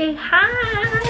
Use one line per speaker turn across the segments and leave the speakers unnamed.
Say hi!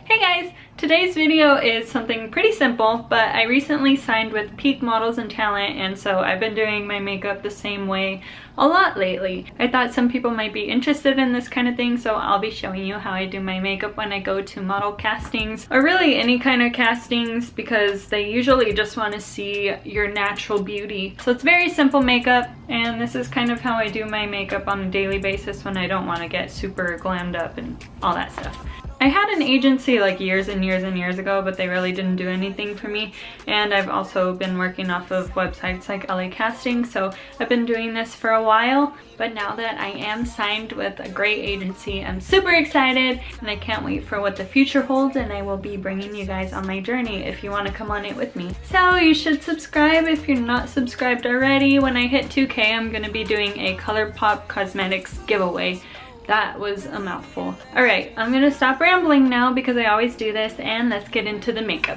Hey guys! Today's video is something pretty simple, but I recently signed with Peak Models and Talent, and so I've been doing my makeup the same way a lot lately. I thought some people might be interested in this kind of thing, so I'll be showing you how I do my makeup when I go to model castings, or really any kind of castings, because they usually just want to see your natural beauty. So it's very simple makeup, and this is kind of how I do my makeup on a daily basis when I don't want to get super glammed up and all that stuff. I had an agency like years and years and years ago, but they really didn't do anything for me. And I've also been working off of websites like LA Casting, so I've been doing this for a while. But now that I am signed with a great agency, I'm super excited and I can't wait for what the future holds, and I will be bringing you guys on my journey if you want to come on it with me. So you should subscribe if you're not subscribed already. When I hit 2K, I'm going to be doing a ColourPop Cosmetics giveaway. That was a mouthful. Alright, I'm gonna stop rambling now because I always do this, and let's get into the makeup.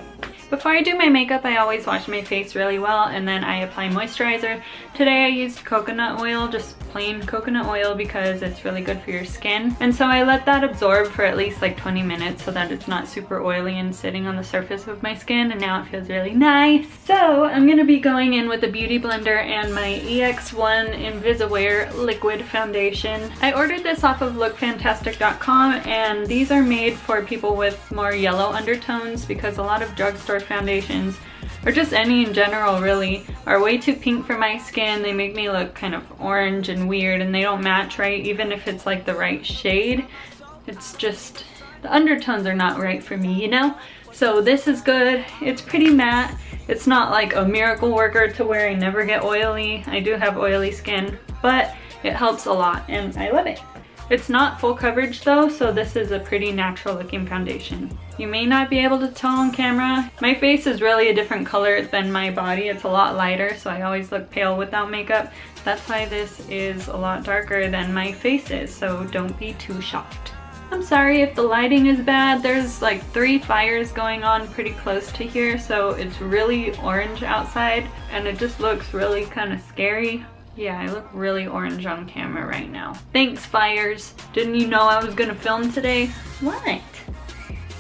Before I do my makeup, I always wash my face really well and then I apply moisturizer. Today I used coconut oil, just plain coconut oil, because it's really good for your skin. And so I let that absorb for at least like 20 minutes so that it's not super oily and sitting on the surface of my skin, and now it feels really nice. So I'm gonna be going in with a beauty blender and my EX1 Invisiwear liquid foundation. I ordered this off of lookfantastic.com, and these are made for people with more yellow undertones, because a lot of drugstore foundations, or just any in general really, are way too pink for my skin. They make me look kind of orange and weird, and they don't match right even if it's like the right shade. It's just, the undertones are not right for me, you know? So this is good. It's pretty matte. It's not like a miracle worker to where I never get oily. I do have oily skin, but it helps a lot and I love it. It's not full coverage though, so this is a pretty natural looking foundation. You may not be able to tell on camera. My face is really a different color than my body. It's a lot lighter, so I always look pale without makeup. That's why this is a lot darker than my face is, so don't be too shocked. I'm sorry if the lighting is bad. There's like 3 fires going on pretty close to here, so it's really orange outside and it just looks really kind of scary. Yeah, I look really orange on camera right now. Thanks, fires. Didn't you know I was gonna film today? What?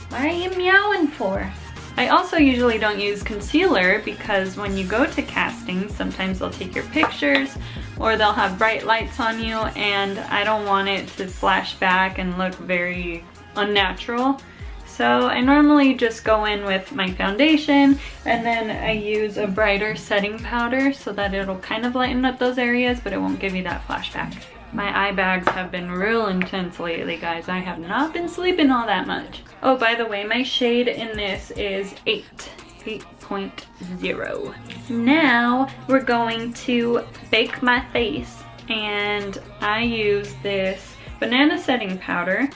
What are you meowing for? I also usually don't use concealer because when you go to castings, sometimes they'll take your pictures or they'll have bright lights on you, and I don't want it to flash back and look very unnatural. So I normally just go in with my foundation, and then I use a brighter setting powder so that it'll kind of lighten up those areas, but it won't give you that flashback. My eye bags have been real intense lately, guys. I have not been sleeping all that much. Oh, by the way, my shade in this is 8.0. Now we're going to bake my face, and I use this banana setting powder.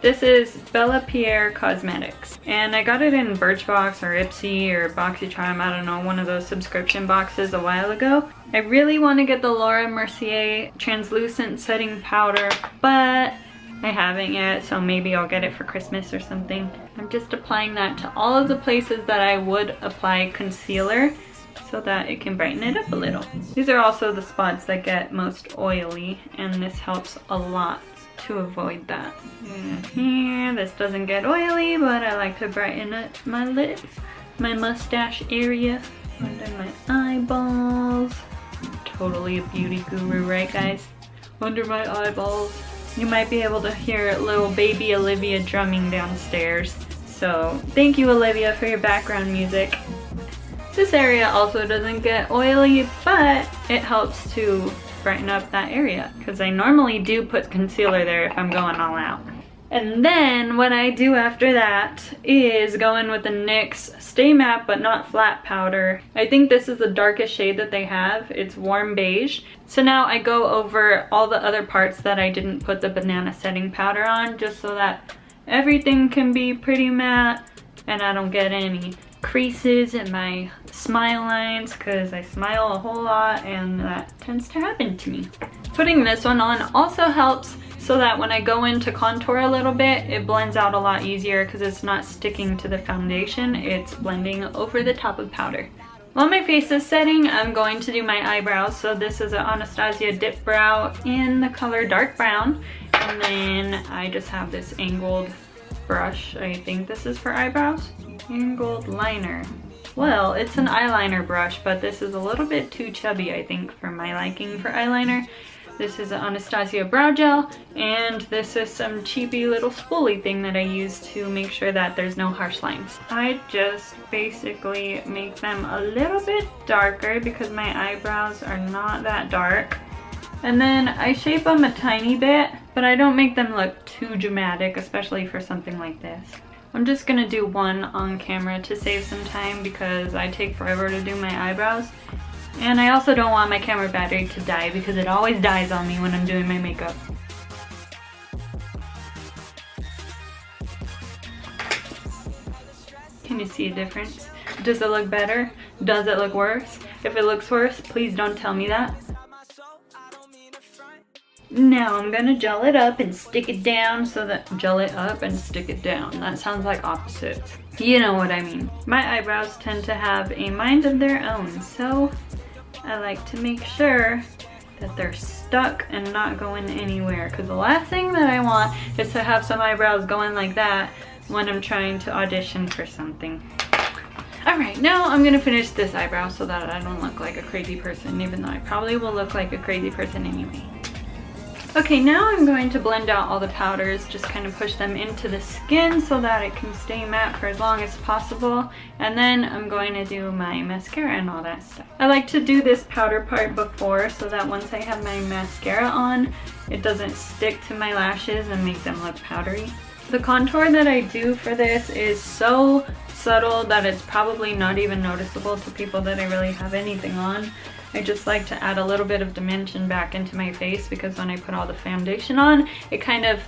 This is Bella Pierre Cosmetics, and I got it in Birchbox or Ipsy or BoxyCharm, I don't know, one of those subscription boxes a while ago. I really want to get the Laura Mercier translucent setting powder, but I haven't yet, so maybe I'll get it for Christmas or something. I'm just applying that to all of the places that I would apply concealer so that it can brighten it up a little. These are also the spots that get most oily, and this helps a lot to avoid that. Here, this doesn't get oily, but I like to brighten up my lips, my mustache area, under my eyeballs. I'm totally a beauty guru, right guys? Under my eyeballs. You might be able to hear little baby Olivia drumming downstairs. So thank you, Olivia, for your background music. This area also doesn't get oily, but it helps to brighten up that area, because I normally do put concealer there if I'm going all out. And then what I do after that is go in with the NYX Stay Matte But Not Flat powder. I think this is the darkest shade that they have. It's warm beige. So now I go over all the other parts that I didn't put the banana setting powder on, just so that everything can be pretty matte and I don't get any creases in my smile lines, because I smile a whole lot and that tends to happen to me. Putting this one on also helps so that when I go in to contour a little bit, it blends out a lot easier because it's not sticking to the foundation, it's blending over the top of powder. While my face is setting, I'm going to do my eyebrows. So this is an Anastasia Dip Brow in the color dark brown. And then I just have this angled brush. I think this is for eyebrows. Angled liner. Well, it's an eyeliner brush, but this is a little bit too chubby, I think, for my liking for eyeliner. This is an Anastasia brow gel, and this is some cheapy little spoolie thing that I use to make sure that there's no harsh lines. I just basically make them a little bit darker because my eyebrows are not that dark. And then I shape them a tiny bit, but I don't make them look too dramatic, especially for something like this. I'm just gonna do one on camera to save some time because I take forever to do my eyebrows. And I also don't want my camera battery to die because it always dies on me when I'm doing my makeup. Can you see a difference? Does it look better? Does it look worse? If it looks worse, please don't tell me that. Now I'm gonna gel it up and stick it down so that, gel it up and stick it down. That sounds like opposites. You know what I mean. My eyebrows tend to have a mind of their own, so I like to make sure that they're stuck and not going anywhere, because the last thing that I want is to have some eyebrows going like that when I'm trying to audition for something. Alright, now I'm gonna finish this eyebrow so that I don't look like a crazy person, even though I probably will look like a crazy person anyway. Okay, now I'm going to blend out all the powders, just kind of push them into the skin so that it can stay matte for as long as possible. And then I'm going to do my mascara and all that stuff. I like to do this powder part before so that once I have my mascara on, it doesn't stick to my lashes and make them look powdery. The contour that I do for this is so subtle that it's probably not even noticeable to people that I really have anything on. I just like to add a little bit of dimension back into my face because when I put all the foundation on, it kind of...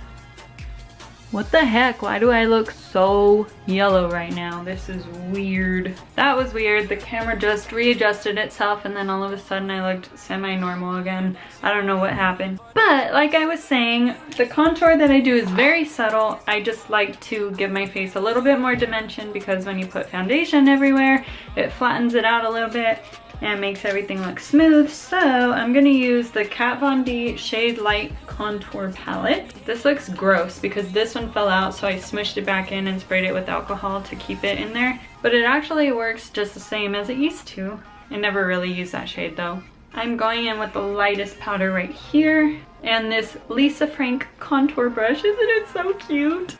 What the heck? Why do I look so yellow right now? This is weird. That was weird. The camera just readjusted itself and then all of a sudden I looked semi-normal again. I don't know what happened. But like I was saying, the contour that I do is very subtle. I just like to give my face a little bit more dimension because when you put foundation everywhere, it flattens it out a little bit and makes everything look smooth. So I'm gonna use the Kat Von D Shade Light Contour Palette. This looks gross because this one fell out, so I smushed it back in and sprayed it with alcohol to keep it in there. But it actually works just the same as it used to. I never really use that shade though. I'm going in with the lightest powder right here. And this Lisa Frank contour brush, isn't it so cute?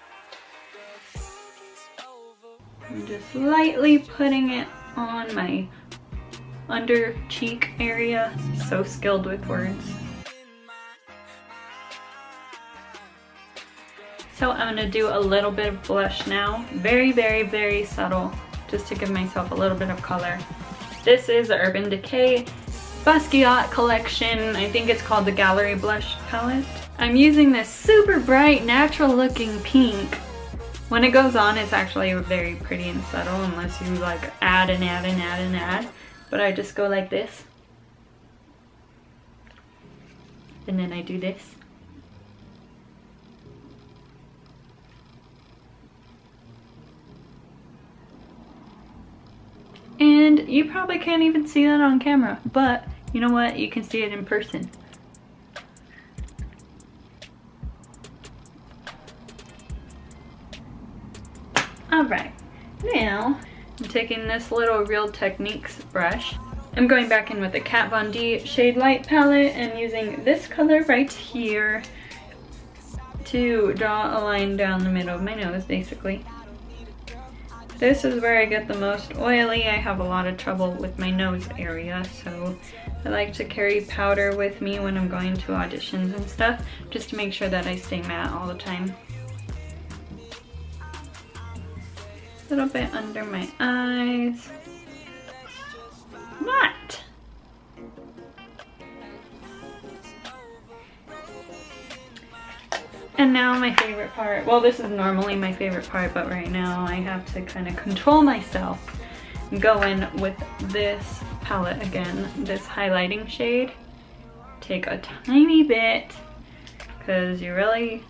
I'm just lightly putting it on my under cheek area. So skilled with words. So I'm gonna do a little bit of blush now. Very, very, very subtle, just to give myself a little bit of color. This is the Urban Decay Basquiat collection. I think it's called the Gallery Blush Palette. I'm using this super bright, natural looking pink. When it goes on, it's actually very pretty and subtle unless you like add and add and add and add. But I just go like this. And then I do this. And you probably can't even see that on camera, but you know what? You can see it in person. Alright, now I'm taking this little Real Techniques brush. I'm going back in with the Kat Von D Shade Light palette and using this color right here to draw a line down the middle of my nose, basically. This is where I get the most oily. I have a lot of trouble with my nose area, so I like to carry powder with me when I'm going to auditions and stuff, just to make sure that I stay matte all the time. A little bit under my eyes. What? And now my favorite part. Well, this is normally my favorite part, but right now I have to kind of control myself and go in with this palette again, this highlighting shade. Take a tiny bit because you really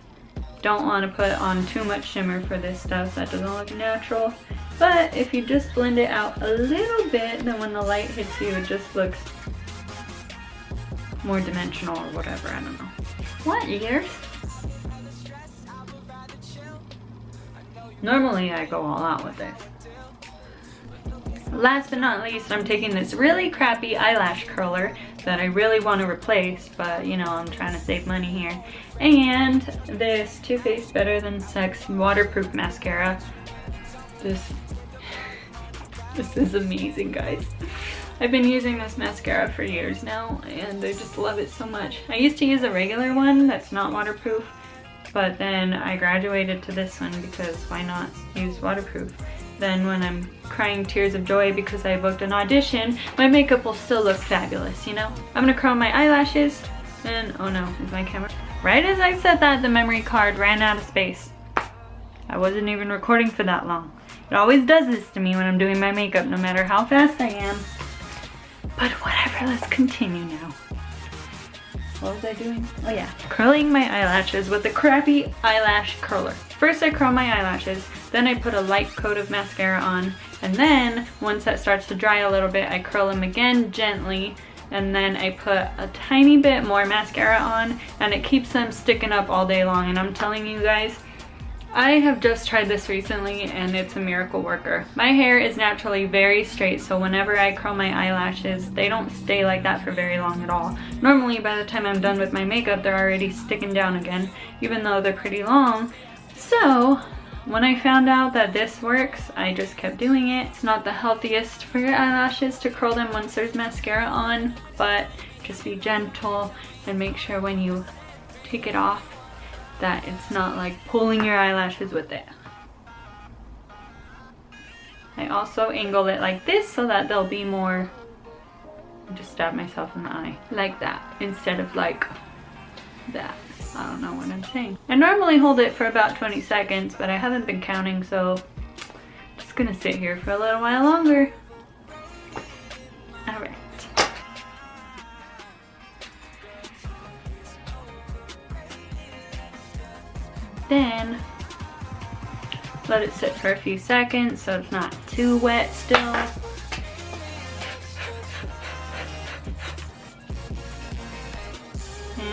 don't want to put on too much shimmer for this stuff. That doesn't look natural. But if you just blend it out a little bit, then when the light hits you, it just looks more dimensional or whatever, I don't know. What ears? Normally I go all out with this. Last but not least, I'm taking this really crappy eyelash curler that I really want to replace, but you know, I'm trying to save money here. And this Too Faced Better Than Sex waterproof mascara. This is amazing, guys. I've been using this mascara for years now, and I just love it so much. I used to use a regular one that's not waterproof, but then I graduated to this one because why not use waterproof? Then when I'm crying tears of joy because I booked an audition, my makeup will still look fabulous, you know? I'm gonna curl my eyelashes, and oh no, is my camera? Right as I said that, the memory card ran out of space. I wasn't even recording for that long. It always does this to me when I'm doing my makeup, no matter how fast I am. But whatever, let's continue now. What was I doing? Oh yeah, curling my eyelashes with the crappy eyelash curler. First I curl my eyelashes, then I put a light coat of mascara on, and then once that starts to dry a little bit, I curl them again gently, and then I put a tiny bit more mascara on, and it keeps them sticking up all day long. And I'm telling you guys, I have just tried this recently and it's a miracle worker. My hair is naturally very straight, so whenever I curl my eyelashes, they don't stay like that for very long at all. Normally by the time I'm done with my makeup, they're already sticking down again, even though they're pretty long. So when I found out that this works, I just kept doing it. It's not the healthiest for your eyelashes to curl them once there's mascara on, but just be gentle and make sure when you take it off that it's not like pulling your eyelashes with it. I also angle it like this so that they'll be more, just stab myself in the eye, like that, instead of like that. I don't know what I'm saying. I normally hold it for about 20 seconds, but I haven't been counting, so I'm just gonna sit here for a little while longer. All right. Then let it sit for a few seconds so it's not too wet still.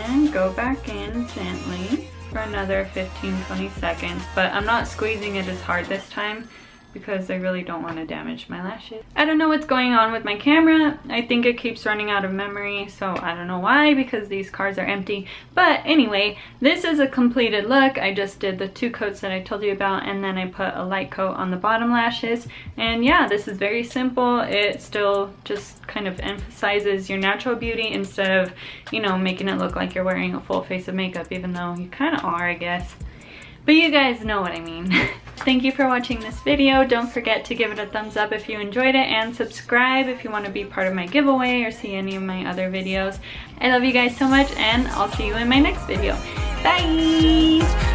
And go back in gently for another 15-20 seconds, but I'm not squeezing it as hard this time because I really don't want to damage my lashes. I don't know what's going on with my camera. I think it keeps running out of memory, so I don't know why, because these cards are empty. But anyway, this is a completed look. I just did the 2 coats that I told you about, and then I put a light coat on the bottom lashes. And yeah, this is very simple. It still just kind of emphasizes your natural beauty instead of, you know, making it look like you're wearing a full face of makeup, even though you kind of are, I guess. But you guys know what I mean. Thank you for watching this video. Don't forget to give it a thumbs up if you enjoyed it, and subscribe if you want to be part of my giveaway or see any of my other videos. I love you guys so much, and I'll see you in my next video. Bye!